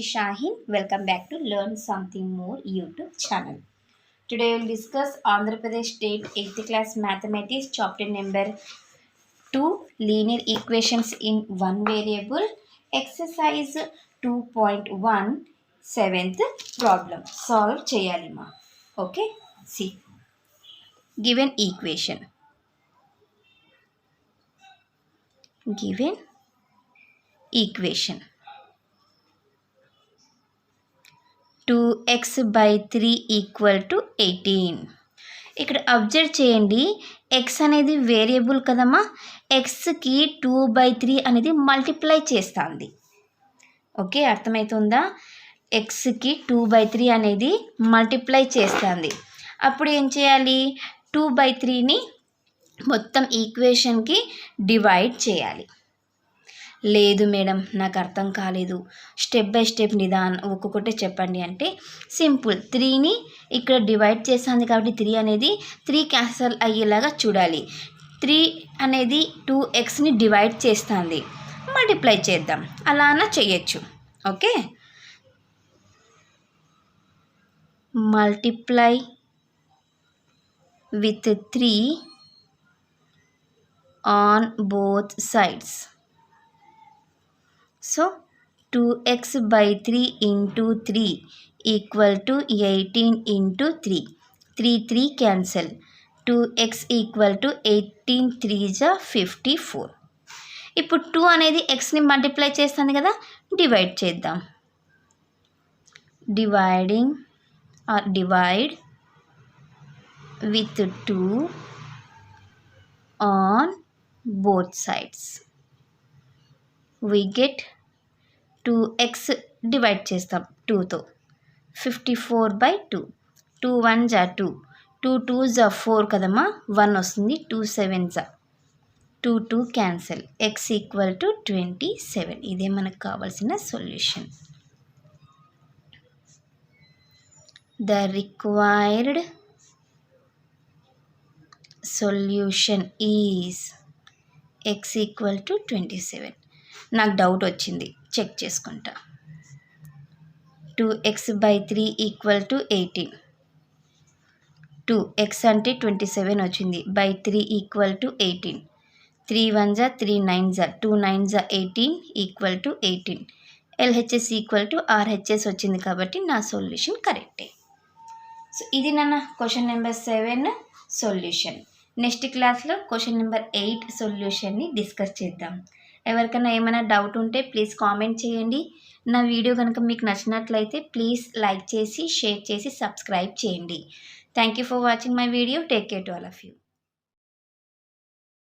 is Shaheen. Welcome back to Learn Something More YouTube channel. Today we will discuss Andhra Pradesh State 8th class Mathematics chapter number 2 Linear Equations in One Variable Exercise 2.1 7th problem. Solve cheyalima. Okay, see. Given equation. Given equation. 2x/3 equal to 18. ఇక్కడ observe చేయండి, X అనేది variable కదమ్మా, ఎక్స్కి 2/3 అనేది multiply చేస్తుంది. Okay, అర్థమవుతుందా? ఎక్స్కి 2/3 అనేది multiply చేస్తుంది. అప్పుడు ఏం చేయాలి? 2/3ని మొత్తం ఈక్వేషన్కి డివైడ్ చేయాలి. లేదు మేడం, నాకు అర్థం కాలేదు, స్టెప్ బై స్టెప్ నిదానం ఒక్కొక్కటే చెప్పండి అంటే సింపుల్. 3ని ఇక్కడ డివైడ్ చేస్తుంది కాబట్టి 3 అనేది 3 క్యాన్సల్ అయ్యేలాగా చూడాలి. 3 అనేది 2xని డివైడ్ చేస్తుంది, మల్టిప్లై చేద్దాం, అలా అన్నా చేయొచ్చు. Okay, multiply with 3 on both sides. So 2x/3 into 3 equal to 18 into 3. 3 cancel. 2x equal to 18 3s 54. ఇప్పుడు 2 అనేది xని మల్టిప్లై చేస్తుంది కదా, డివైడ్ చేద్దాం. Dividing or divide with 2 on both sides. we get 2x divide చేస్తాం 2తో, 54/2. 2 1s 2, 2 2s 4 కదమ్మా, 1 వస్తుంది, 2 7s 2 cancel. x equal to 27. ఇదే మనకు కావాల్సిన solution. The required solution is x equal to 27. నాకు డౌట్ వచ్చింది, చెక్ చేసుకుంటా. 2x/3 equal to 18. 2x అంటే 27 వచ్చింది, by 3 equal to 18. 3 1s 3 9s 2 9s 18 equal to 18. LHS equal to RHS వచ్చింది కాబట్టి నా సొల్యూషన్ కరెక్టే. సో ఇది నా క్వశ్చన్ నెంబర్ 7 సొల్యూషన్. నెక్స్ట్ క్లాస్లో క్వశ్చన్ నెంబర్ 8 సొల్యూషన్ని డిస్కస్ చేద్దాం. ఎవరికైనా ఏమైనా డౌట్ ఉంటే ప్లీజ్ కామెంట్ చేయండి. నా వీడియో కనుక మీకు నచ్చినట్లయితే ప్లీజ్ లైక్ చేసి, షేర్ చేసి, సబ్స్క్రైబ్ చేయండి. Thank you for watching my video. Take care to all of you.